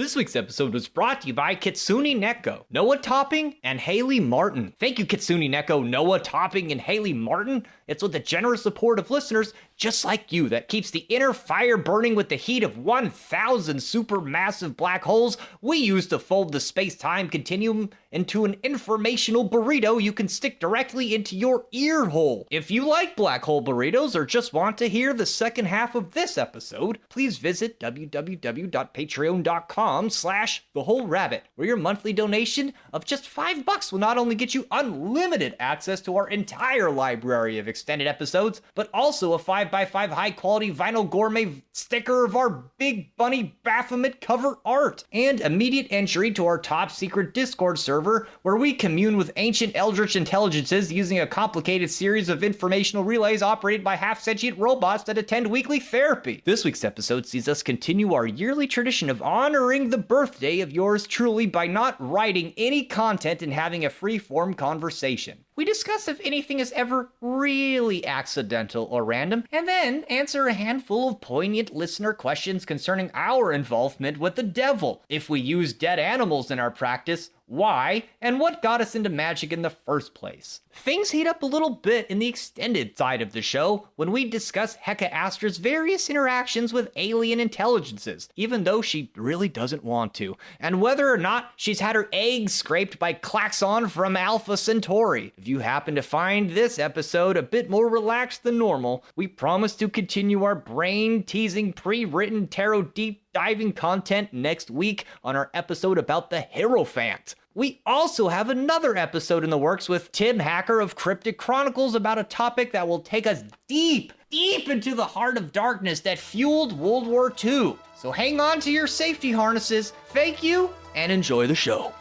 This week's episode was brought to you by Kitsune Neko, Noah Topping, and Haley Martin. Thank you, Kitsune Neko, Noah Topping, and Haley Martin. It's with the generous support of listeners just like you that keeps the inner fire burning with the heat of 1,000 supermassive black holes we use to fold the space-time continuum into an informational burrito you can stick directly into your ear hole. If you like black hole burritos or just want to hear the second half of this episode, please visit www.patreon.com/thewholerabbit, where your monthly donation of just $5 will not only get you unlimited access to our entire library of extended episodes, but also a 5x5 high-quality vinyl gourmet sticker of our Big Bunny Baphomet cover art, and immediate entry to our top-secret Discord server, where we commune with ancient eldritch intelligences using a complicated series of informational relays operated by half-sentient robots that attend weekly therapy. This week's episode sees us continue our yearly tradition of honoring the birthday of yours truly by not writing any content and having a free-form conversation. We discuss if anything is ever really accidental or random, and then answer a handful of poignant listener questions concerning our involvement with the devil, if we use dead animals in our practice, why, and what got us into magic in the first place. Things heat up a little bit in the extended side of the show when we discuss Heka Astra's various interactions with alien intelligences, even though she really doesn't want to, and whether or not she's had her eggs scraped by Claxor from Alpha Centari. If you happen to find this episode a bit more relaxed than normal, we promise to continue our brain-teasing, pre-written tarot deep diving content next week on our episode about the Hierophant. We also have another episode in the works with Tim Hacker of Cryptic Chronicles about a topic that will take us deep into the heart of darkness that fueled World War II. So hang on to your safety harnesses. Thank you, and enjoy the show.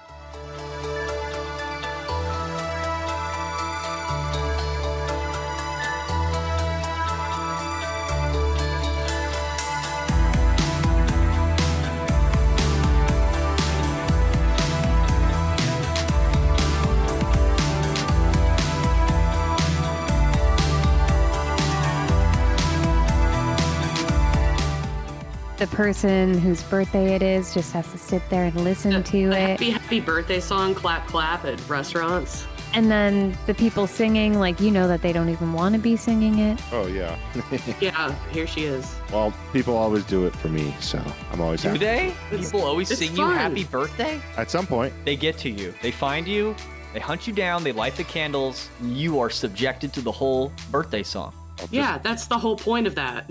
The person whose birthday it is just has to sit there and listen to it. Happy birthday song, clap, clap at restaurants. And then the people singing, like, you know that they don't even want to be singing it. Oh, yeah. Yeah, here she is. Well, people always do it for me, so I'm always happy. Do they? People always sing you fun. happy birthday? At some point. They get to you. They find you, they hunt you down, they light the candles, and you are subjected to the whole birthday song. Yeah, that's the whole point of that.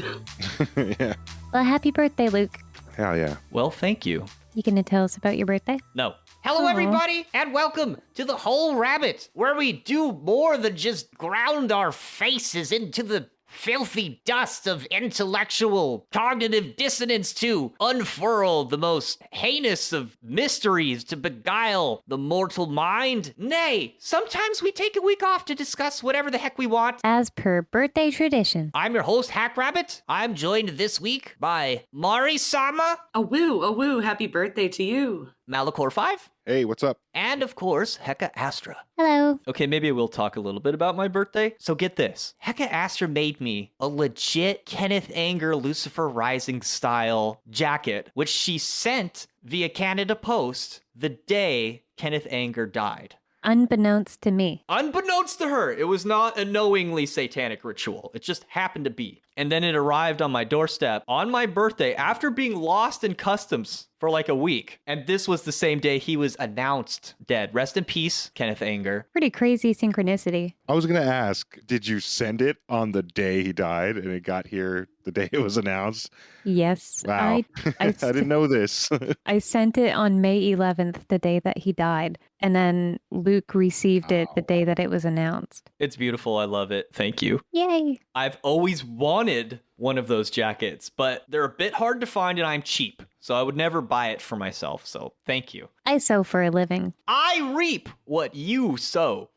Yeah. Well, happy birthday, Luke. Hell yeah. Well, thank you. You gonna tell us about your birthday? No. Hello, everybody, and welcome to The Whole Rabbit, where we do more than just ground our faces into the filthy dust of intellectual cognitive dissonance to unfurl the most heinous of mysteries to beguile the mortal mind. Nay, sometimes we take a week off to discuss whatever the heck we want. As per birthday tradition. I'm your host, Hack Rabbit. I'm joined this week by Mari-sama, A woo, happy birthday to you. Malachor 5, Hey, what's up? and of course, Heka Astra. Hello. Okay, maybe we'll talk a little bit about my birthday. So get this. Heka Astra made me a legit Kenneth Anger Lucifer Rising style jacket, which she sent via Canada Post the day Kenneth Anger died. Unbeknownst to me. Unbeknownst to her, it was not a knowingly satanic ritual. It just happened to be. And then it arrived on my doorstep on my birthday after being lost in customs for like a week. And this was the same day he was announced dead. Rest in peace, Kenneth Anger. Pretty crazy synchronicity. I was going to ask, did you send it on the day he died and it got here the day it was announced? Yes. Wow. I didn't know this. I sent it on May 11th, the day that he died. And then Luke received it the day that it was announced. It's beautiful. I love it. Thank you. Yay. I've always wanted one of those jackets, but they're a bit hard to find and I'm cheap. So I would never buy it for myself. So thank you. I sew for a living. I reap what you sow.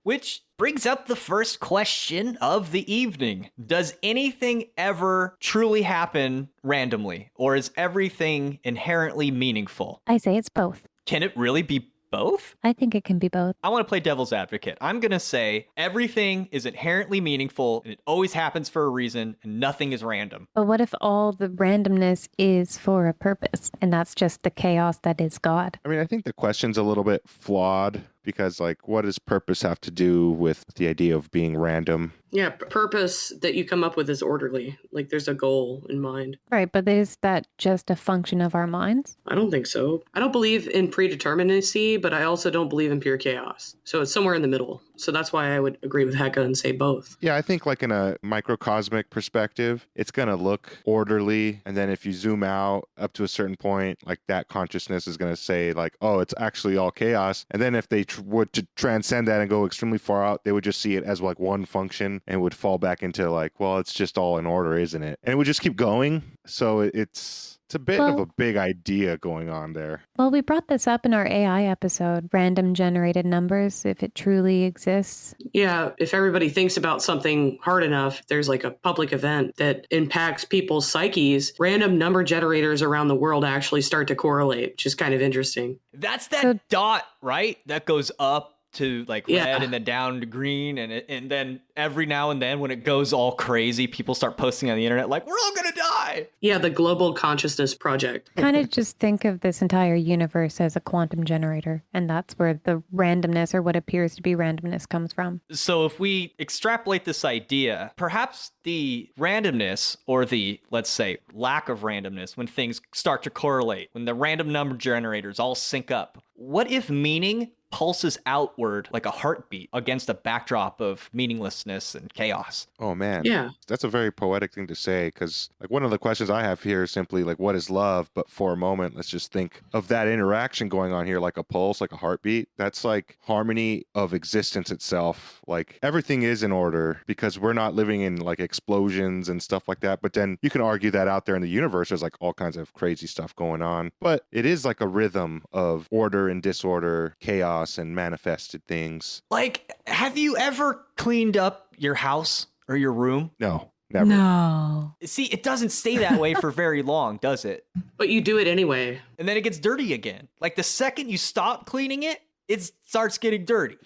Which brings up the first question of the evening. Does anything ever truly happen randomly? Or is everything inherently meaningful? I say it's both. Can it really be both? I think it can be both. I want to play devil's advocate. I'm going to say everything is inherently meaningful and it always happens for a reason and nothing is random. But what if all the randomness is for a purpose and that's just the chaos that is God? I mean, I think the question's a little bit flawed because, like, what does purpose have to do with the idea of being random? Yeah, purpose that you come up with is orderly. Like there's a goal in mind. Right, but is that just a function of our minds? I don't think so. I don't believe in predeterminacy, but I also don't believe in pure chaos. So it's somewhere in the middle. So that's why I would agree with Heka and say both. Yeah, I think like in a microcosmic perspective, it's going to look orderly. And then if you zoom out up to a certain point, like that consciousness is going to say like, oh, it's actually all chaos. And then if they would to transcend that and go extremely far out, they would just see it as like one function and would fall back into like, well, it's just all in order, isn't it? And it would just keep going. So it's a bit of a big idea going on there. Well, we brought this up in our AI episode, random generated numbers, if it truly exists. Yeah, if everybody thinks about something hard enough, there's like a public event that impacts people's psyches, random number generators around the world actually start to correlate, which is kind of interesting. That's that dot, right? That goes up to like red Yeah. and then down to green. And then every now and then when it goes all crazy, people start posting on the internet like, we're all going to die. Yeah, the Global Consciousness Project. Kind of just think of this entire universe as a quantum generator, and that's where the randomness or what appears to be randomness comes from. So if we extrapolate this idea, perhaps the randomness or the, let's say, lack of randomness when things start to correlate, when the random number generators all sync up, what if meaning pulses outward like a heartbeat against a backdrop of meaninglessness and chaos? Oh man. Yeah. That's a very poetic thing to say because like one of the questions I have here is simply like, what is love? But for a moment, let's just think of that interaction going on here like a pulse, like a heartbeat. That's like harmony of existence itself. Like everything is in order because we're not living in like explosions and stuff like that. But then you can argue that out there in the universe, there's like all kinds of crazy stuff going on. But it is like a rhythm of order and disorder, chaos and manifested things. Like, have you ever cleaned up your house or your room? No, never. No. See, it doesn't stay that way for very long, does it? But you do it anyway. And then it gets dirty again. Like the second you stop cleaning it, it starts getting dirty.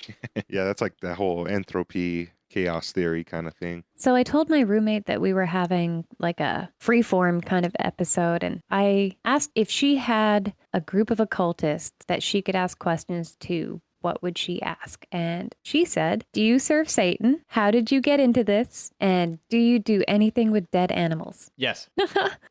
Yeah, that's like the whole entropy chaos theory kind of thing. So I told my roommate that we were having like a freeform kind of episode, and I asked if she had a group of occultists that she could ask questions to, what would she ask? And she said, do you serve Satan? How did you get into this? And do you do anything with dead animals? Yes.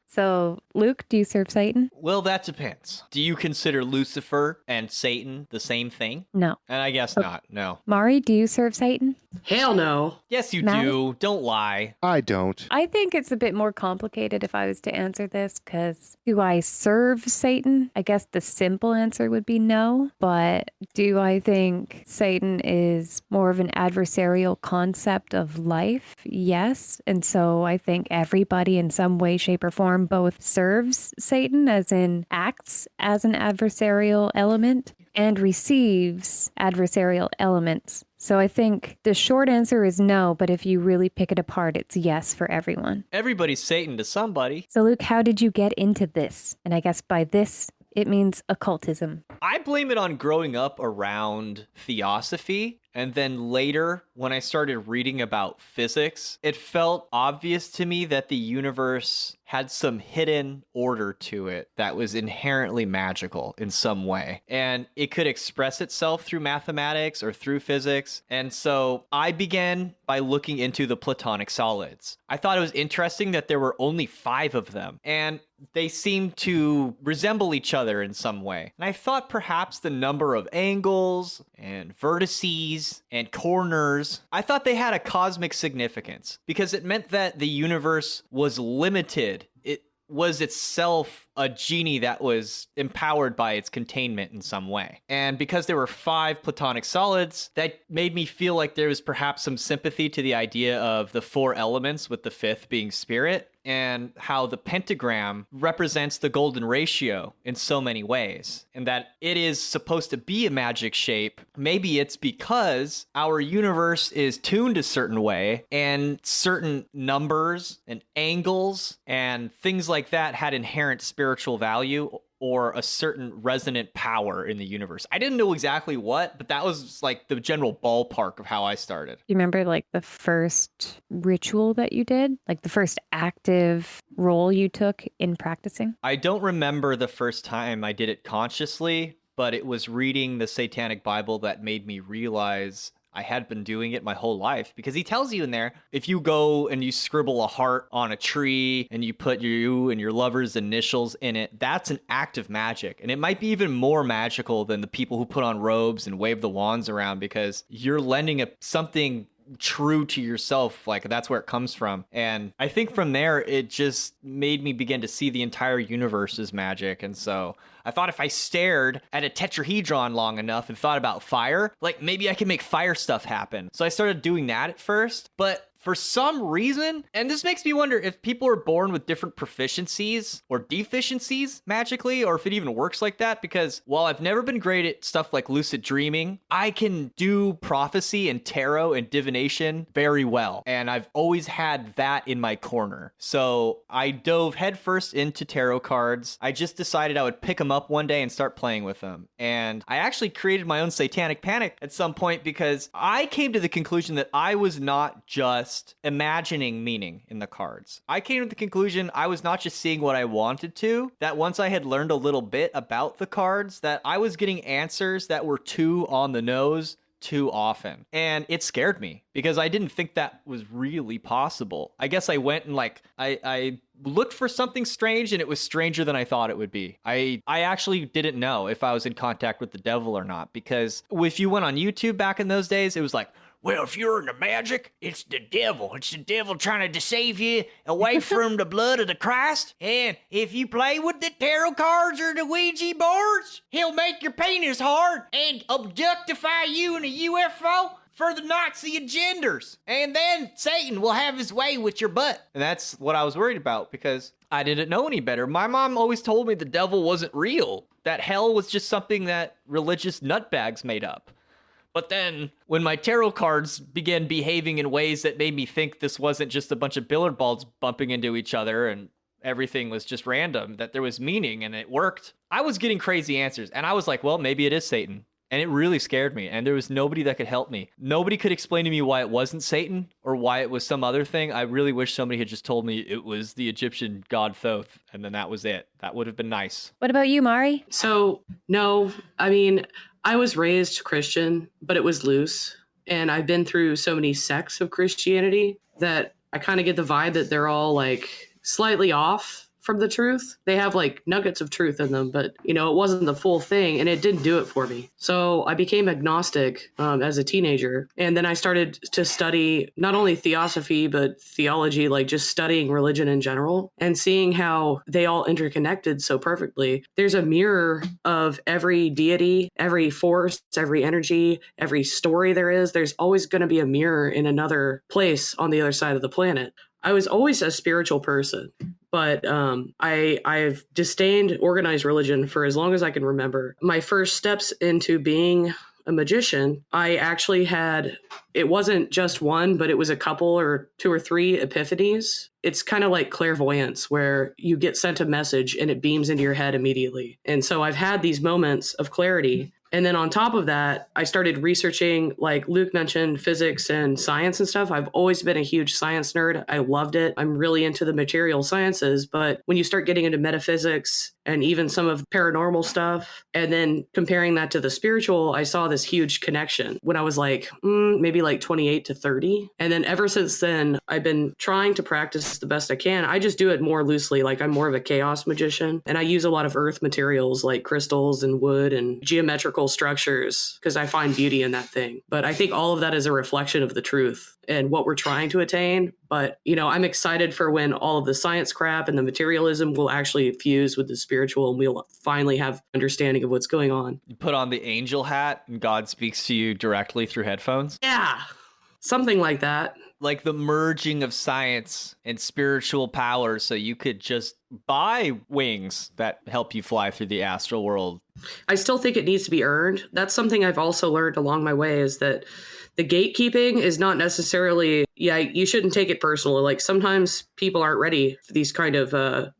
So, Luke, do you serve Satan? Well, that depends. Do you consider Lucifer and Satan the same thing? No. And I guess not. No. Mari, do you serve Satan? Hell no. Yes, you Matt? do. Don't lie. I don't. I think it's a bit more complicated if I was to answer this, because do I serve Satan? I guess the simple answer would be no. But do I think Satan is more of an adversarial concept of life? Yes. And so I think everybody in some way, shape, or form both serves Satan, as in acts as an adversarial element, and receives adversarial elements. So I think the short answer is no, but if you really pick it apart, it's yes for everyone. Everybody's Satan to somebody. So Luke, how did you get into this? And I guess by this, it means occultism. I blame it on growing up around theosophy. And then later, when I started reading about physics, it felt obvious to me that the universe had some hidden order to it that was inherently magical in some way. And it could express itself through mathematics or through physics. And so I began by looking into the Platonic solids. I thought it was interesting that there were only 5 of them, and they seemed to resemble each other in some way. And I thought perhaps the number of angles and vertices and corners, I thought they had a cosmic significance because it meant that the universe was limited. It was itself a genie that was empowered by its containment in some way. And because there were 5 Platonic solids, that made me feel like there was perhaps some sympathy to the idea of the 4 elements, with the 5th being spirit, and how the pentagram represents the golden ratio in so many ways, and that it is supposed to be a magic shape. Maybe it's because our universe is tuned a certain way, and certain numbers and angles and things like that had inherent spiritual value, or a certain resonant power in the universe. I didn't know exactly what, but that was like the general ballpark of how I started. You remember like the first ritual that you did? Like the first active role you took in practicing? I don't remember the first time I did it consciously, but it was reading the Satanic Bible that made me realize I had been doing it my whole life, because he tells you in there, if you go and you scribble a heart on a tree and you put you and your lover's initials in it, that's an act of magic. And it might be even more magical than the people who put on robes and wave the wands around, because you're lending something true to yourself. Like, that's where it comes from. And I think from there, it just made me begin to see the entire universe as magic. And so I thought if I stared at a tetrahedron long enough and thought about fire, like maybe I can make fire stuff happen. So I started doing that at first, but for some reason, and this makes me wonder if people are born with different proficiencies or deficiencies magically, or if it even works like that, because while I've never been great at stuff like lucid dreaming, I can do prophecy and tarot and divination very well. And I've always had that in my corner. So I dove headfirst into tarot cards. I just decided I would pick them up one day and start playing with them. And I actually created my own satanic panic at some point, because I came to the conclusion that I was not just imagining meaning in the cards. I came to the conclusion I was not just seeing what I wanted to, that once I had learned a little bit about the cards, that I was getting answers that were too on the nose too often. And it scared me, because I didn't think that was really possible. I guess I went and I looked for something strange, and it was stranger than I thought it would be. I actually didn't know if I was in contact with the devil or not, because if you went on YouTube back in those days, it was like, well, if you're into magic, it's the devil. It's the devil trying to save you away from the blood of the Christ. And if you play with the tarot cards or the Ouija boards, he'll make your penis hard and objectify you in a UFO for the Nazi agendas. And then Satan will have his way with your butt. And that's what I was worried about, because I didn't know any better. My mom always told me the devil wasn't real, that hell was just something that religious nutbags made up. But then when my tarot cards began behaving in ways that made me think this wasn't just a bunch of billiard balls bumping into each other and everything was just random, that there was meaning and it worked, I was getting crazy answers. And I was like, well, maybe it is Satan. And it really scared me. And there was nobody that could help me. Nobody could explain to me why it wasn't Satan or why it was some other thing. I really wish somebody had just told me it was the Egyptian god Thoth, and then that was it. That would have been nice. What about you, Mari? So, no, I mean, I was raised Christian, but it was loose. And I've been through so many sects of Christianity that I kind of get the vibe that they're all like slightly off from the truth. They have like nuggets of truth in them, but it wasn't the full thing, and it didn't do it for me. So I became agnostic as a teenager. And then I started to study not only theosophy, but theology, like just studying religion in general and seeing how they all interconnected so perfectly. There's a mirror of every deity, every force, every energy, every story there is. There's always going to be a mirror in another place on the other side of the planet. I was always a spiritual person, but I've disdained organized religion for as long as I can remember. My first steps into being a magician, I actually had, it wasn't just one, but it was a couple or two or three epiphanies. It's kind of like clairvoyance, where you get sent a message and it beams into your head immediately. And so I've had these moments of clarity. And then on top of that, I started researching, like Luke mentioned, physics and science and stuff. I've always been a huge science nerd. I loved it. I'm really into the material sciences. But when you start getting into metaphysics and even some of paranormal stuff, and then comparing that to the spiritual, I saw this huge connection when I was like, maybe like 28 to 30. And then ever since then, I've been trying to practice the best I can. I just do it more loosely. Like I'm more of a chaos magician, and I use a lot of earth materials like crystals and wood and geometrical structures because I find beauty in that thing. But I think all of that is a reflection of the truth and what we're trying to attain. But, I'm excited for when all of the science crap and the materialism will actually fuse with the spiritual, and we'll finally have understanding of what's going on. You put on the angel hat and God speaks to you directly through headphones? Yeah, something like that. Like the merging of science and spiritual power, so you could just buy wings that help you fly through the astral world. I still think it needs to be earned. That's something I've also learned along my way, is that the gatekeeping is not necessarily, you shouldn't take it personally. Like sometimes people aren't ready for these kind of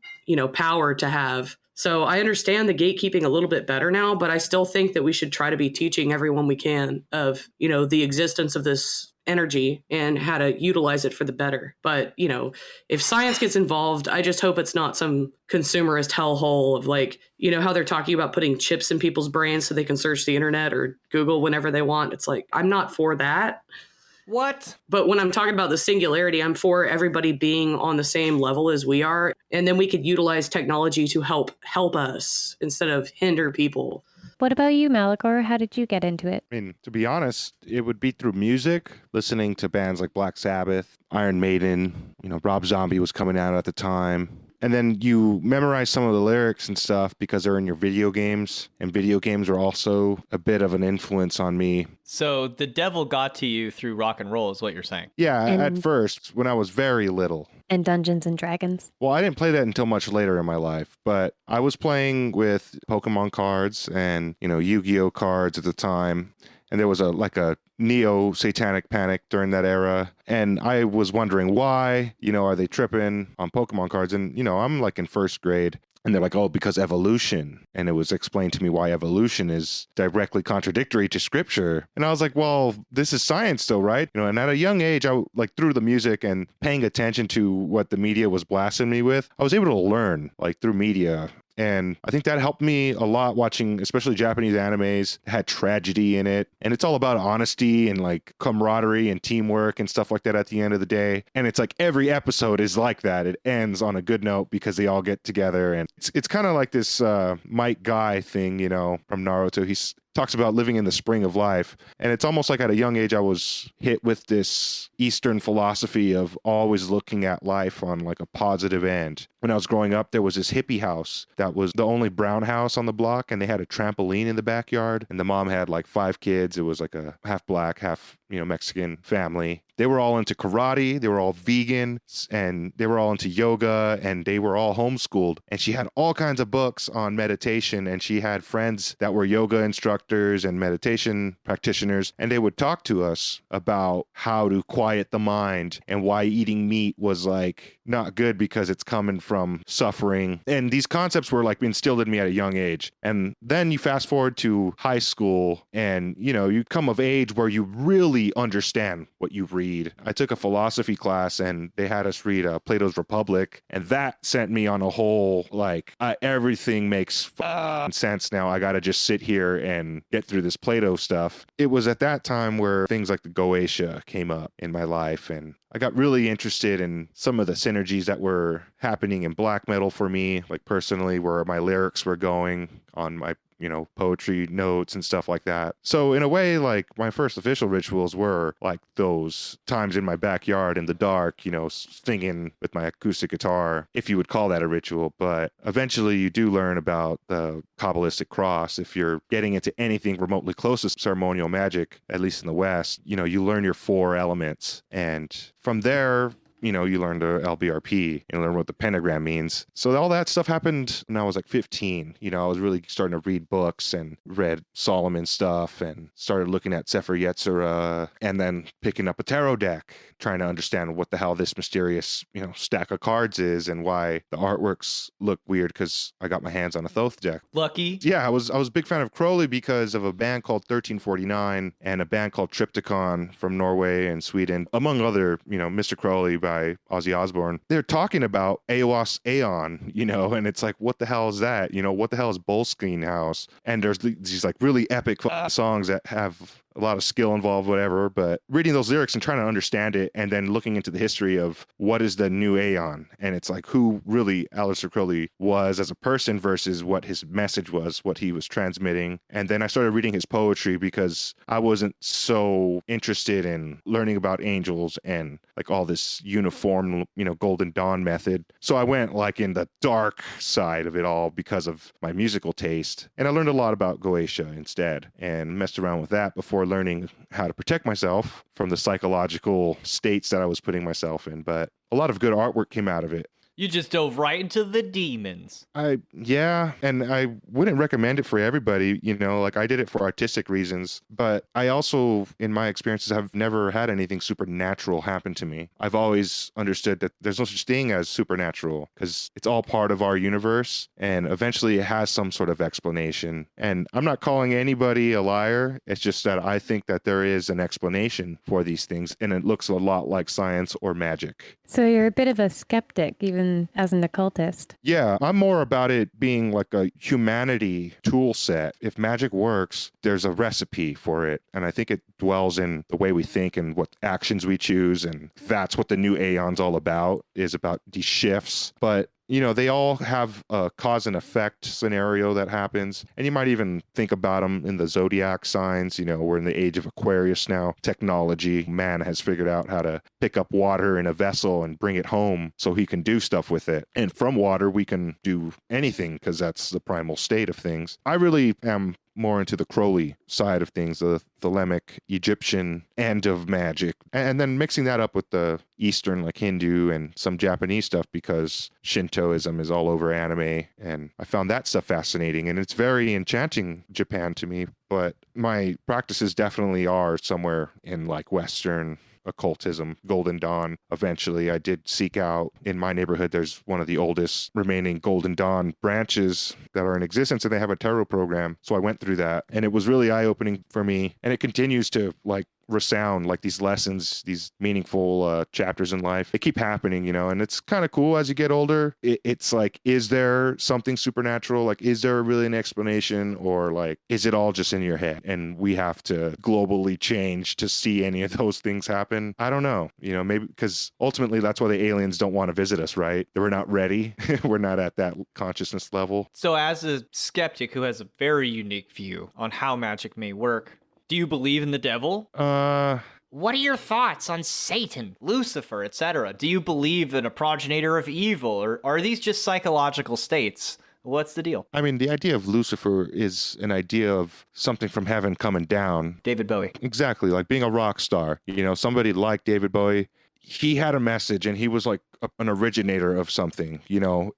power to have. So I understand the gatekeeping a little bit better now, but I still think that we should try to be teaching everyone we can of, the existence of this energy and how to utilize it for the better. But, if science gets involved, I just hope it's not some consumerist hellhole of like, how they're talking about putting chips in people's brains so they can search the internet or Google whenever they want. It's like, I'm not for that. What? But when I'm talking about the singularity, I'm for everybody being on the same level as we are. And then we could utilize technology to help us instead of hinder people. What about you, Malachor? How did you get into it? I mean, to be honest, it would be through music, listening to bands like Black Sabbath, Iron Maiden, Rob Zombie was coming out at the time. And then you memorize some of the lyrics and stuff because they're in your video games. And video games were also a bit of an influence on me. So the devil got to you through rock and roll is what you're saying. Yeah, at And- first, when I was very little. And Dungeons and Dragons. Well, I didn't play that until much later in my life, but I was playing with Pokemon cards and, Yu-Gi-Oh cards at the time. And there was a neo-satanic panic during that era. And I was wondering why, are they tripping on Pokemon cards? And, I'm like in first grade. And they're like, oh, because evolution. And it was explained to me why evolution is directly contradictory to scripture. And I was like, well, this is science though, right? And at a young age, through the music and paying attention to what the media was blasting me with, I was able to learn through media. And I think that helped me a lot watching, especially Japanese animes, had tragedy in it. And it's all about honesty and camaraderie and teamwork and stuff like that at the end of the day. And it's like every episode is like that. It ends on a good note because they all get together. And it's kind of like this Might Guy thing, from Naruto. He's talks about living in the spring of life. And it's almost like at a young age, I was hit with this Eastern philosophy of always looking at life on a positive end. When I was growing up, there was this hippie house that was the only brown house on the block, and they had a trampoline in the backyard. And the mom had 5 kids. It was a half black, half Mexican family. They were all into karate, they were all vegan, and they were all into yoga, and they were all homeschooled. And she had all kinds of books on meditation, and she had friends that were yoga instructors and meditation practitioners, and they would talk to us about how to quiet the mind and why eating meat was not good because it's coming from suffering. And these concepts were instilled in me at a young age. And then you fast forward to high school, and you come of age where you really understand what you read. I took a philosophy class and they had us read Plato's Republic, and that sent me on a whole everything makes sense now. I gotta just sit here and get through this Plato stuff. It was at that time where things like the Goetia came up in my life, and I got really interested in some of the synergies that were happening in black metal for me, personally, where my lyrics were going on my poetry notes and stuff like that. So in a way, my first official rituals were those times in my backyard in the dark, singing with my acoustic guitar, if you would call that a ritual. But eventually you do learn about the Kabbalistic cross. If you're getting into anything remotely close to ceremonial magic, at least in the West, you learn your 4 elements. And from there, you learn the LBRP and learn what the pentagram means. So all that stuff happened when I was 15. I was really starting to read books and read Solomon stuff and started looking at Sefer Yetzirah and then picking up a tarot deck, trying to understand what the hell this mysterious, stack of cards is and why the artworks look weird because I got my hands on a Thoth deck. Lucky. Yeah, I was a big fan of Crowley because of a band called 1349 and a band called Triptychon from Norway and Sweden, among other, Mr. Crowley by Ozzy Osbourne. They're talking about Eos Aeon, and it's what the hell is that? What the hell is Boleskine House? And there's these really epic songs that have a lot of skill involved, whatever, but reading those lyrics and trying to understand it and then looking into the history of what is the new Aeon. And it's who really Aleister Crowley was as a person versus what his message was, what he was transmitting. And then I started reading his poetry because I wasn't so interested in learning about angels and all this uniform, Golden Dawn method. So I went in the dark side of it all because of my musical taste. And I learned a lot about Goetia instead and messed around with that before learning how to protect myself from the psychological states that I was putting myself in. But a lot of good artwork came out of it. You just dove right into the demons. Yeah, and I wouldn't recommend it for everybody, like I did it for artistic reasons, but I also, in my experiences, have never had anything supernatural happen to me. I've always understood that there's no such thing as supernatural because it's all part of our universe, and eventually it has some sort of explanation. And I'm not calling anybody a liar. It's just that I think that there is an explanation for these things, and it looks a lot like science or magic. So you're a bit of a skeptic, even as an occultist. Yeah, I'm more about it being like a humanity tool set. If magic works, there's a recipe for it. And I think it dwells in the way we think and what actions we choose. And that's what the new Aeon's all about, is about these shifts. But they all have a cause and effect scenario that happens. And you might even think about them in the zodiac signs. We're in the age of Aquarius now. Technology, man has figured out how to pick up water in a vessel and bring it home so he can do stuff with it. And from water, we can do anything because that's the primal state of things. I really am more into the Crowley side of things, the Thelemic Egyptian end of magic, and then mixing that up with the Eastern, like Hindu and some Japanese stuff, because Shintoism is all over anime, and I found that stuff fascinating, and it's very enchanting, Japan, to me. But my practices definitely are somewhere in like Western occultism, Golden Dawn. Eventually, I did seek out, in my neighborhood, there's one of the oldest remaining Golden Dawn branches that are in existence, and they have a tarot program. So I went through that, and it was really eye-opening for me. And it continues to like resound, like these lessons, these meaningful chapters in life. They keep happening, and it's kind of cool as you get older. It's like, is there something supernatural? Like, is there really an explanation, or like, is it all just in your head? And we have to globally change to see any of those things happen. I don't know, maybe because ultimately that's why the aliens don't want to visit us, right? We're not ready. We're not at that consciousness level. So as a skeptic who has a very unique view on how magic may work, do you believe in the devil? What are your thoughts on Satan, Lucifer, etc.? Do you believe in a progenitor of evil, or are these just psychological states? What's the deal? I mean, the idea of Lucifer is an idea of something from heaven coming down. David Bowie. Exactly, like being a rock star. Somebody like David Bowie, he had a message, and he was like an originator of something.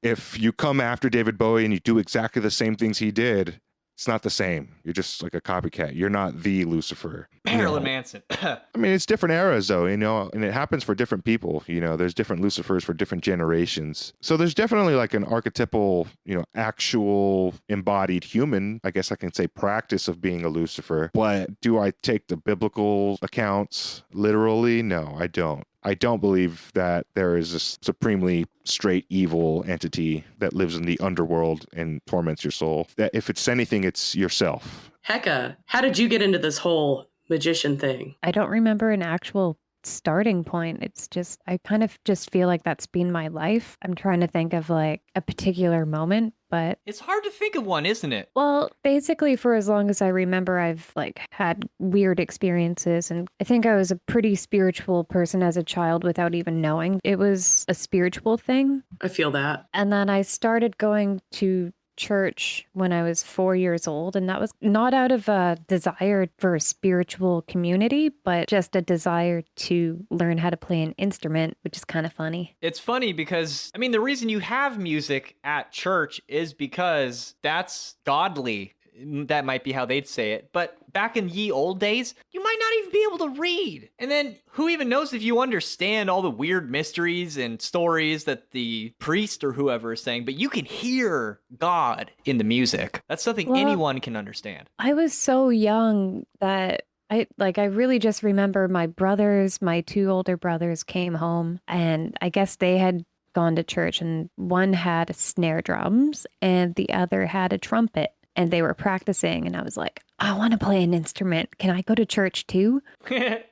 If you come after David Bowie and you do exactly the same things he did, it's not the same. You're just like a copycat. You're not the Lucifer. Marilyn Manson. I mean, it's different eras though, and it happens for different people. There's different Lucifers for different generations. So there's definitely like an archetypal, actual embodied human, I guess I can say, practice of being a Lucifer. But do I take the biblical accounts literally? No, I don't. I don't believe that there is a supremely straight evil entity that lives in the underworld and torments your soul. That if it's anything, it's yourself. Heka, how did you get into this whole magician thing? I don't remember an actual starting point. It's just, I kind of just feel like that's been my life. I'm trying to think of like a particular moment, but it's hard to think of one, isn't it? Well, basically for as long as I remember, I've like had weird experiences, and I think I was a pretty spiritual person as a child without even knowing it was a spiritual thing. I feel that. And then I started going to church when I was 4 years old, and that was not out of a desire for a spiritual community, but just a desire to learn how to play an instrument, which is kind of funny. It's funny because, I mean, the reason you have music at church is because that's godly. That might be how they'd say it. But back in ye old days, you might not even be able to read. And then who even knows if you understand all the weird mysteries and stories that the priest or whoever is saying, but you can hear God in the music. That's something anyone can understand. I was so young that I really just remember my two older brothers came home, and I guess they had gone to church, and one had snare drums and the other had a trumpet. And they were practicing, and I was like, I want to play an instrument. Can I go to church too?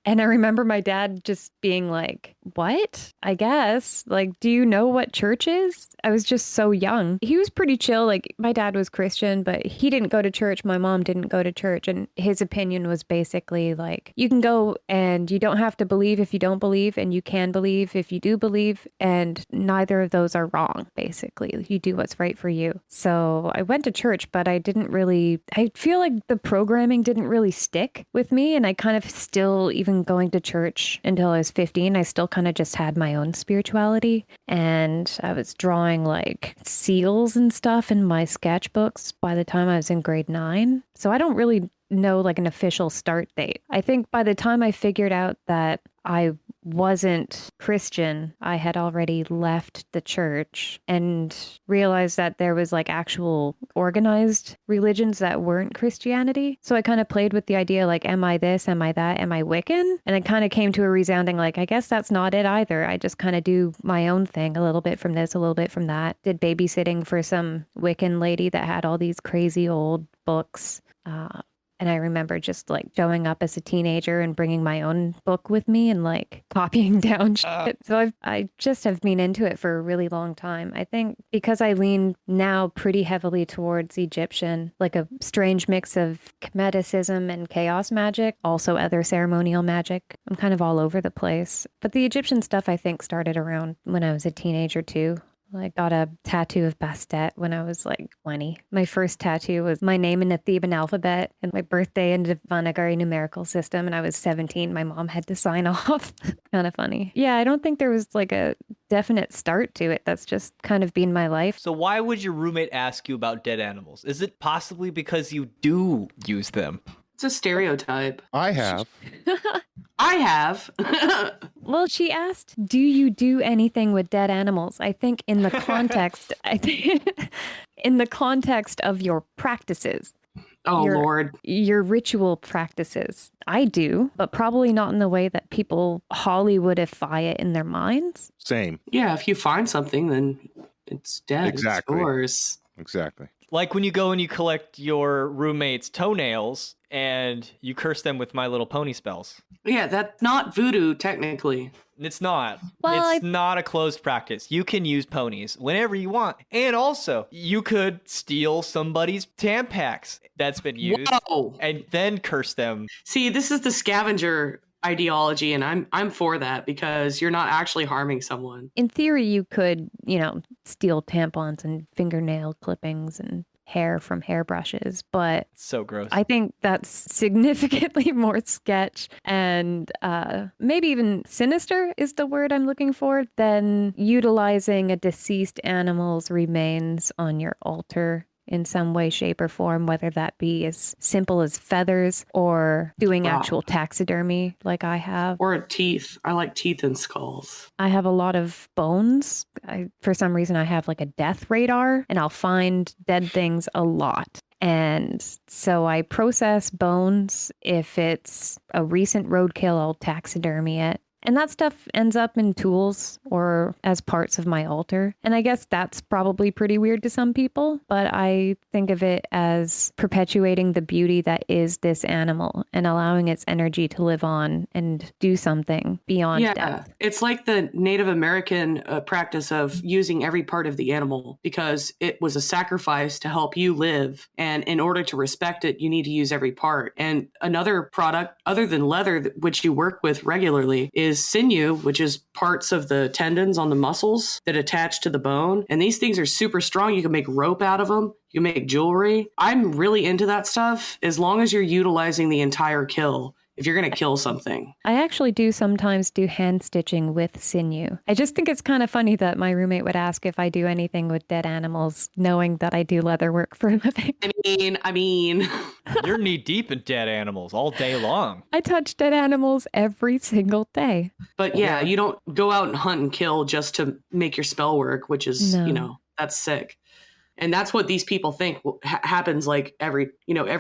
And I remember my dad just being like, what? I guess. Like, do you know what church is? I was just so young. He was pretty chill. Like, my dad was Christian, but he didn't go to church. My mom didn't go to church. And his opinion was basically like, you can go and you don't have to believe if you don't believe, and you can believe if you do believe. And neither of those are wrong, basically. You do what's right for you. So I went to church, but I feel like the programming didn't really stick with me. And I kind of still, even going to church until I was 15, I still kind of just had my own spirituality. And I was drawing like seals and stuff in my sketchbooks by the time I was in grade 9. So I don't really know like an official start date. I think by the time I figured out that I wasn't Christian, I had already left the church and realized that there was like actual organized religions that weren't Christianity. So I kind of played with the idea like, am I this? Am I that? Am I Wiccan? And I kind of came to a resounding like, I guess that's not it either. I just kind of do my own thing, a little bit from this, a little bit from that. Did babysitting for some Wiccan lady that had all these crazy old books. And I remember just like showing up as a teenager and bringing my own book with me and like copying down shit. So I just have been into it for a really long time. I think because I lean now pretty heavily towards Egyptian, like a strange mix of Kemeticism and chaos magic, also other ceremonial magic. I'm kind of all over the place. But the Egyptian stuff I think started around when I was a teenager too. I got a tattoo of Bastet when I was like 20. My first tattoo was my name in the Theban alphabet and my birthday in the Devanagari numerical system. And I was 17. My mom had to sign off. Kind of funny. Yeah, I don't think there was like a definite start to it. That's just kind of been my life. So why would your roommate ask you about dead animals? Is it possibly because you do use them? It's a stereotype. I have. I have. Well, she asked, do you do anything with dead animals? I think in the context, in the context of your practices. Oh, Lord. Your ritual practices. I do, but probably not in the way that people Hollywoodify it in their minds. Same. Yeah, if you find something, then it's dead. Exactly. It's yours. Exactly. Like when you go and you collect your roommate's toenails and you curse them with My Little Pony spells. Yeah, that's not voodoo, technically. It's not. Well, it's not a closed practice. You can use ponies whenever you want. And also, you could steal somebody's Tampax that's been used Whoa. and then curse them. See, this is the scavenger ideology, and I'm for that because you're not actually harming someone. In theory, you could, steal tampons and fingernail clippings and hair from hairbrushes, but So gross. I think that's significantly more sketch and maybe even sinister is the word I'm looking for than utilizing a deceased animal's remains on your altar in some way, shape, or form, whether that be as simple as feathers or doing actual taxidermy like I have. Or teeth. I like teeth and skulls. I have a lot of bones. For some reason, I have like a death radar and I'll find dead things a lot. And so I process bones. If it's a recent roadkill, I'll taxidermy it. And that stuff ends up in tools or as parts of my altar. And I guess that's probably pretty weird to some people, but I think of it as perpetuating the beauty that is this animal and allowing its energy to live on and do something beyond death. It's like the Native American practice of using every part of the animal because it was a sacrifice to help you live. And in order to respect it, you need to use every part. And another product other than leather, which you work with regularly, is sinew, which is parts of the tendons on the muscles that attach to the bone. And these things are super strong. You can make rope out of them. You can make jewelry. I'm really into that stuff as long as you're utilizing the entire kill. If you're going to kill something. I actually do sometimes do hand stitching with sinew. I just think it's kind of funny that my roommate would ask if I do anything with dead animals, knowing that I do leather work for a living. I mean. You're knee deep in dead animals all day long. I touch dead animals every single day. But yeah, you don't go out and hunt and kill just to make your spell work, which is, No. That's sick. And that's what these people think happens like every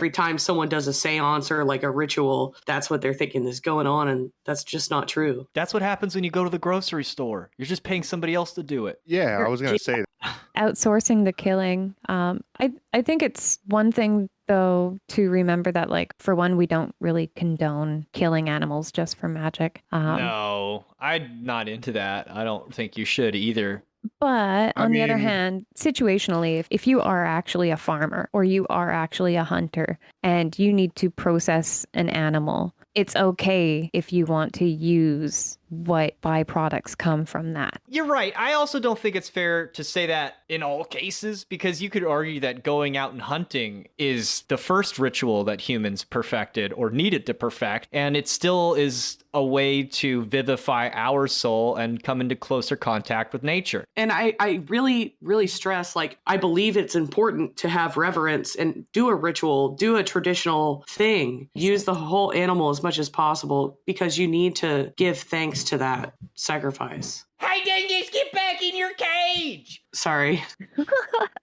time someone does a seance or like a ritual, that's what they're thinking is going on. And that's just not true. That's what happens when you go to the grocery store. You're just paying somebody else to do it. Yeah, I was going to say that. Outsourcing the killing. I think it's one thing though to remember that, like, for one, we don't really condone killing animals just for magic. No, I'm not into that. I don't think you should either. But on the other hand, situationally, if you are actually a farmer or you are actually a hunter and you need to process an animal, it's okay if you want to use what byproducts come from that. You're right. I also don't think it's fair to say that in all cases, because you could argue that going out and hunting is the first ritual that humans perfected or needed to perfect, and it still is a way to vivify our soul and come into closer contact with nature. And I really, really stress, like, I believe it's important to have reverence and do a ritual, do a traditional thing, use the whole animal as much as possible, because you need to give thanks to that sacrifice. Hey, Dingus, get back in your cage! Sorry.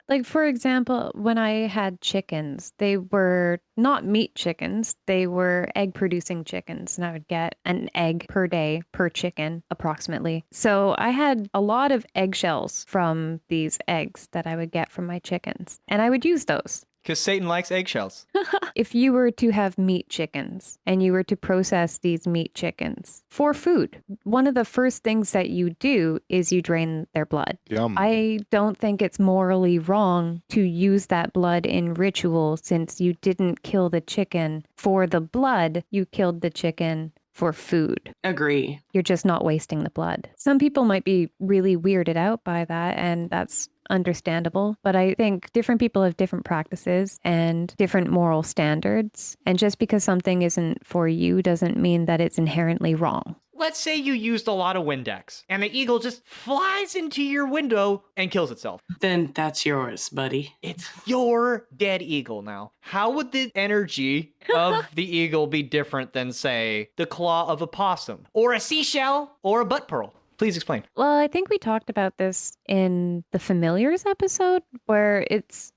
Like, for example, when I had chickens, they were not meat chickens. They were egg-producing chickens, and I would get an egg per day per chicken, approximately. So I had a lot of eggshells from these eggs that I would get from my chickens, and I would use those. Because Satan likes eggshells. If you were to have meat chickens and you were to process these meat chickens for food, one of the first things that you do is you drain their blood. Yum. I don't think it's morally wrong to use that blood in ritual, since you didn't kill the chicken for the blood, you killed the chicken for food. Agree. You're just not wasting the blood. Some people might be really weirded out by that, and that's understandable. But I think different people have different practices and different moral standards. And just because something isn't for you doesn't mean that it's inherently wrong. Let's say you used a lot of Windex, and the eagle just flies into your window and kills itself. Then that's yours, buddy. It's your dead eagle now. How would the energy of the eagle be different than, say, the claw of a possum, or a seashell, or a butt pearl? Please explain. Well, I think we talked about this in the Familiars episode, where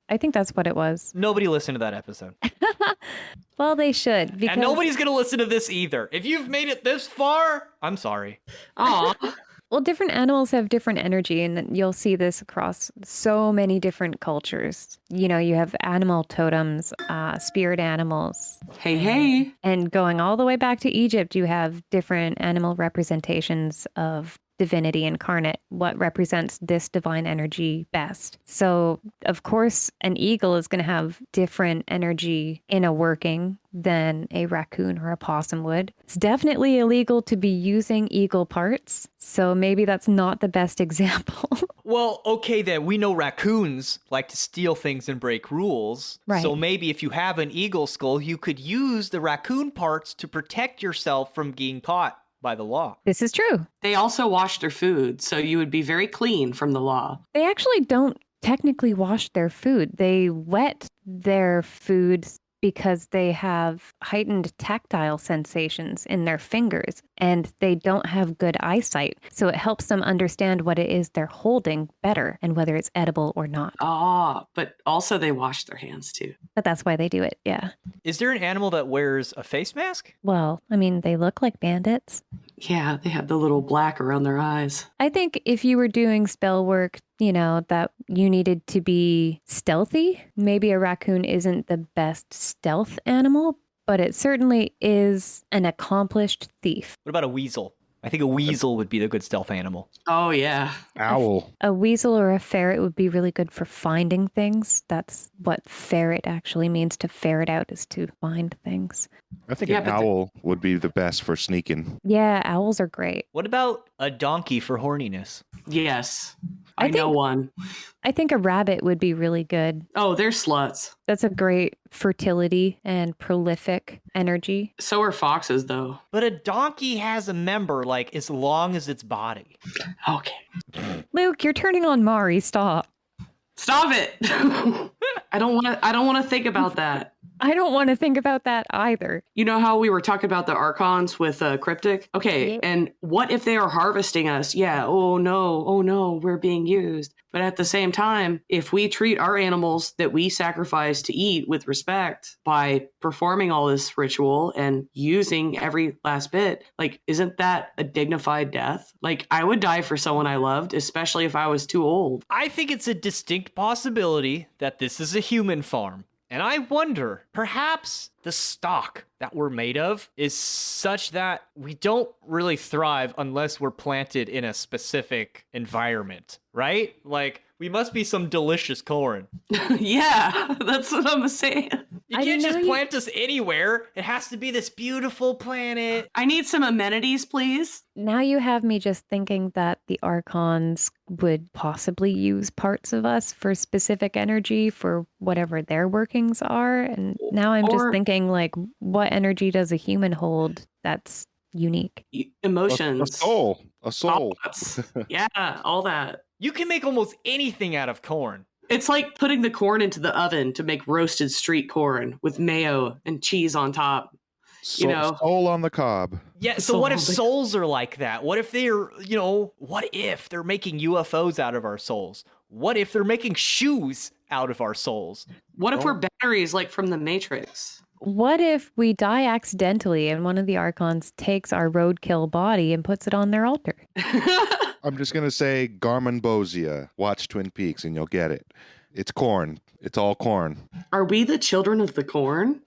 I think that's what it was. Nobody listened to that episode. Well, they should. Because... And nobody's going to listen to this either. If you've made it this far, I'm sorry. Aw. Well, different animals have different energy, and you'll see this across so many different cultures. You know, you have animal totems, spirit animals. Hey. And going all the way back to Egypt, you have different animal representations of divinity incarnate, what represents this divine energy best. So, of course, an eagle is going to have different energy in a working than a raccoon or a possum would. It's definitely illegal to be using eagle parts, so maybe that's not the best example. Well, okay then, we know raccoons like to steal things and break rules. Right. So maybe if you have an eagle skull, you could use the raccoon parts to protect yourself from being caught by the law. This is true. They also wash their food, so you would be very clean from the law. They actually don't technically wash their food. They wet their food because they have heightened tactile sensations in their fingers, and they don't have good eyesight. So it helps them understand what it is they're holding better and whether it's edible or not. Ah, but also they wash their hands too. But that's why they do it, yeah. Is there an animal that wears a face mask? Well, I mean, they look like bandits. Yeah, they have the little black around their eyes. I think if you were doing spell work, you know, that you needed to be stealthy, maybe a raccoon isn't the best stealth animal, but it certainly is an accomplished thief. What about a weasel? I think a weasel would be the good stealth animal. Oh, yeah. Owl. A weasel or a ferret would be really good for finding things. That's what ferret actually means, to ferret out, is to find things. I think Yeah, an but owl would be the best for sneaking. Yeah, owls are great. What about a donkey for horniness? Yes. I I know think- one. I think a rabbit would be really good. Oh, they're sluts. That's a great fertility and prolific energy. So are foxes, though. But a donkey has a member like as long as its body. Okay. Luke, you're turning on Mari. Stop. Stop it. I don't want to think about that. I don't want to think about that either. You know how we were talking about the archons with Cryptic? Okay, Yeah. and what if they are harvesting us? Yeah, oh no, we're being used. But at the same time, if we treat our animals that we sacrifice to eat with respect by performing all this ritual and using every last bit, like, isn't that a dignified death? Like, I would die for someone I loved, especially if I was too old. I think it's a distinct possibility that this is a human farm. And I wonder, perhaps the stock that we're made of is such that we don't really thrive unless we're planted in a specific environment, right? Like, we must be some delicious corn. Yeah, that's what I'm saying. You I can't know just you- plant us anywhere. It has to be this beautiful planet. I need some amenities, please. Now you have me just thinking that the Archons would possibly use parts of us for specific energy for whatever their workings are. And now I'm just Or- thinking, like, what energy does a human hold that's unique? Emotions. A soul. Thoughts. Yeah, all that. You can make almost anything out of corn. It's like putting the corn into the oven to make roasted street corn with mayo and cheese on top. Soul on the cob. Yeah, so what if Soul. souls are like that? What if they're, what if they're making UFOs out of our souls? What if they're making shoes out of our souls? What if we're batteries like from the Matrix? What if we die accidentally and one of the Archons takes our roadkill body and puts it on their altar? I'm just going to say Garmin Bosia. Watch Twin Peaks and you'll get it. It's corn. It's all corn. Are we the children of the corn?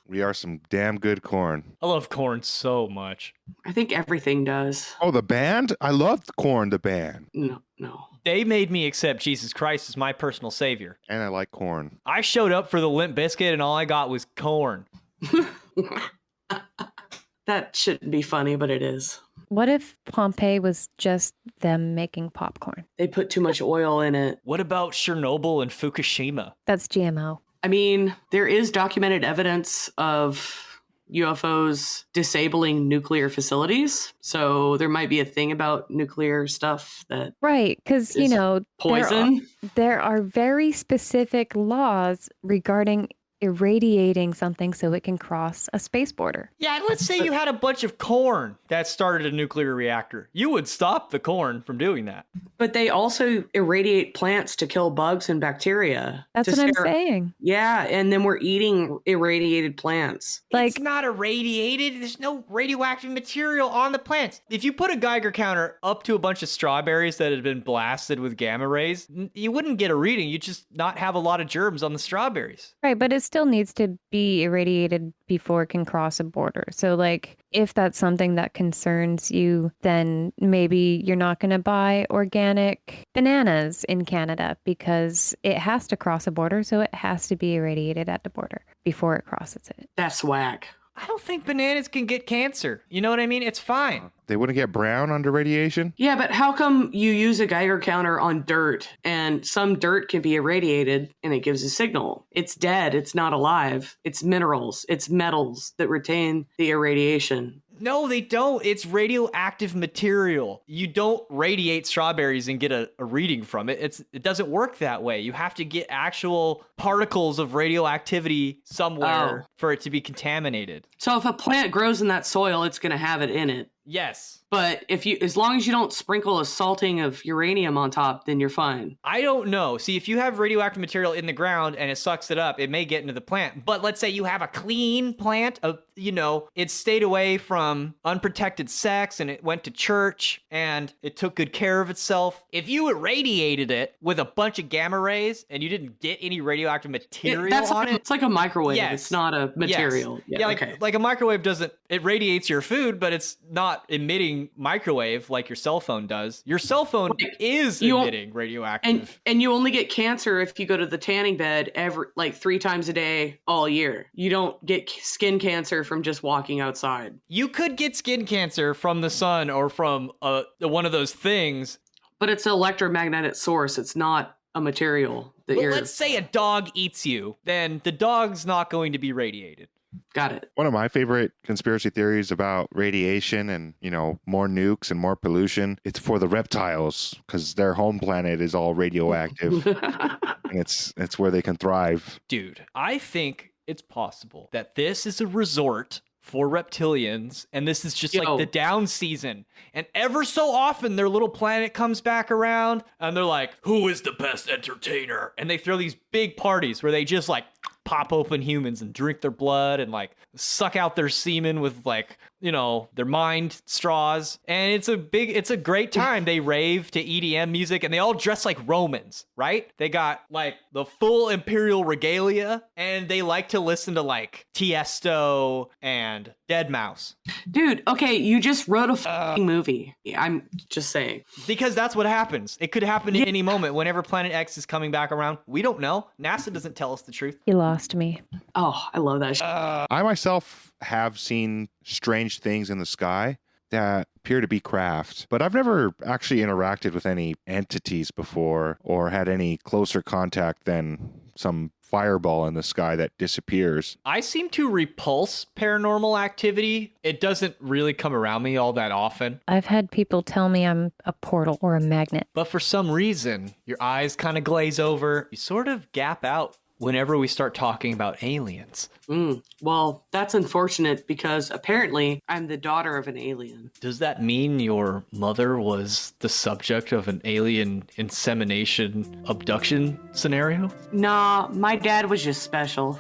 We are some damn good corn. I love corn so much. I think everything does. Oh, the band? I loved Corn, the band. No. They made me accept Jesus Christ as my personal savior. And I like corn. I showed up for the Limp Bizkit and all I got was corn. That shouldn't be funny, but it is. What if Pompeii was just them making popcorn? They put too much oil in it. What about Chernobyl and Fukushima? That's GMO. I mean, there is documented evidence of UFOs disabling nuclear facilities. So there might be a thing about nuclear stuff that Right, because, Is poison. There are very specific laws regarding irradiating something so it can cross a space border. Yeah, let's say you had a bunch of corn that started a nuclear reactor. You would stop the corn from doing that. But they also irradiate plants to kill bugs and bacteria. That's to what I'm scare- saying. Yeah, and then we're eating irradiated plants. It's not irradiated. There's no radioactive material on the plants. If you put a Geiger counter up to a bunch of strawberries that had been blasted with gamma rays, you wouldn't get a reading. You'd just not have a lot of germs on the strawberries. Right, but it still needs to be irradiated before it can cross a border. So, like, if that's something that concerns you, then maybe you're not going to buy organic bananas in Canada because it has to cross a border, so it has to be irradiated at the border before it crosses it. That's whack. I don't think bananas can get cancer. You know what I mean? It's fine. They wouldn't get brown under radiation? Yeah, but how come you use a Geiger counter on dirt and some dirt can be irradiated and it gives a signal? It's dead. It's not alive. It's minerals. It's metals that retain the irradiation. No, they don't. It's radioactive material. You don't radiate strawberries and get a reading from it. It doesn't work that way. You have to get actual particles of radioactivity somewhere for it to be contaminated. So if a plant grows in that soil, it's going to have it in it. Yes. But as long as you don't sprinkle a salting of uranium on top, then you're fine. I don't know. See, if you have radioactive material in the ground and it sucks it up, it may get into the plant. But let's say you have a clean plant, it stayed away from unprotected sex and it went to church and it took good care of itself. If you irradiated it with a bunch of gamma rays and you didn't get any radioactive material on it. It's like a microwave. Yes. It's not a material. Yes. Yeah, Yeah, like a microwave it radiates your food, but it's not emitting microwave like your cell phone does. Your cell phone is emitting radioactive. And you only get cancer if you go to the tanning bed 3 times a day all year. You don't get skin cancer from just walking outside. You could get skin cancer from the sun or from one of those things. But it's an electromagnetic source. It's not a material that Well, let's say a dog eats you, then the dog's not going to be radiated. Got it. One of my favorite conspiracy theories about radiation and, more nukes and more pollution, it's for the reptiles because their home planet is all radioactive and it's where they can thrive. Dude, I think it's possible that this is a resort for reptilians and this is just like the down season. And ever so often their little planet comes back around and they're like, who is the best entertainer? And they throw these big parties where they just like pop open humans and drink their blood and like suck out their semen with like, their mind straws. And it's a great time. They rave to EDM music and they all dress like Romans, right? They got like the full imperial regalia and they like to listen to like Tiesto and Deadmau5. Dude, okay, you just wrote a f***ing movie. I'm just saying. Because that's what happens. It could happen at any moment. Whenever Planet X is coming back around, we don't know. NASA doesn't tell us the truth. You lost me. Oh, I love that. I myself have seen strange things in the sky that appear to be craft, but I've never actually interacted with any entities before or had any closer contact than some fireball in the sky that disappears. I seem to repulse paranormal activity. It doesn't really come around me all that often. I've had people tell me I'm a portal or a magnet. But for some reason, your eyes kind of glaze over. You sort of gap out whenever we start talking about aliens. Well, that's unfortunate because apparently I'm the daughter of an alien. Does that mean your mother was the subject of an alien insemination abduction scenario? Nah, my dad was just special.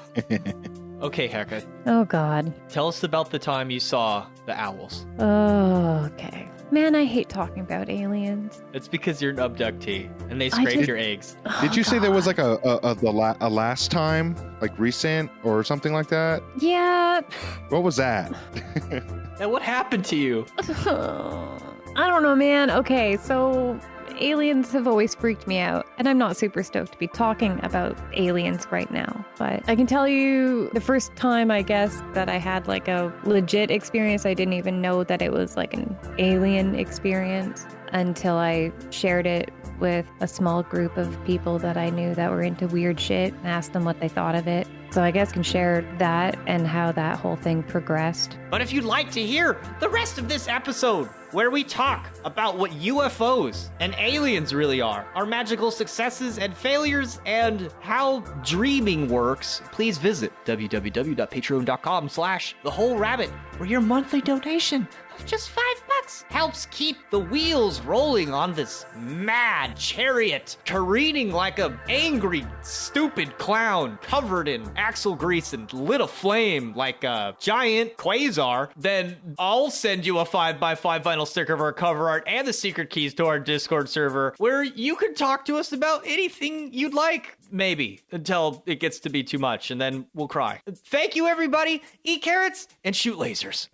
Okay, Heka, Oh, God. tell us about the time you saw the owls. Oh, okay. Man, I hate talking about aliens. It's because you're an abductee and they scraped just- your eggs. Oh, Did you say there was God. like a last time, like recent or something like that? Yeah. What was that? And what happened to you? I don't know, man. Okay, so aliens have always freaked me out, and I'm not super stoked to be talking about aliens right now. But I can tell you the first time, I guess, that I had like a legit experience, I didn't even know that it was like an alien experience until I shared it with a small group of people that I knew that were into weird shit and asked them what they thought of it. So I guess I can share that and how that whole thing progressed. But if you'd like to hear the rest of this episode, where we talk about what UFOs and aliens really are, our magical successes and failures, and how dreaming works, please visit www.patreon.com/thewholerabbit, where your monthly donation of just $5 helps keep the wheels rolling on this mad chariot, careening like a angry, stupid clown covered in axle grease and lit aflame like a giant quasar. Then I'll send you a 5x5 vinyl sticker of our cover art and the secret keys to our Discord server, where you can talk to us about anything you'd like. Maybe, until it gets to be too much, and then we'll cry. Thank you, everybody. Eat carrots and shoot lasers.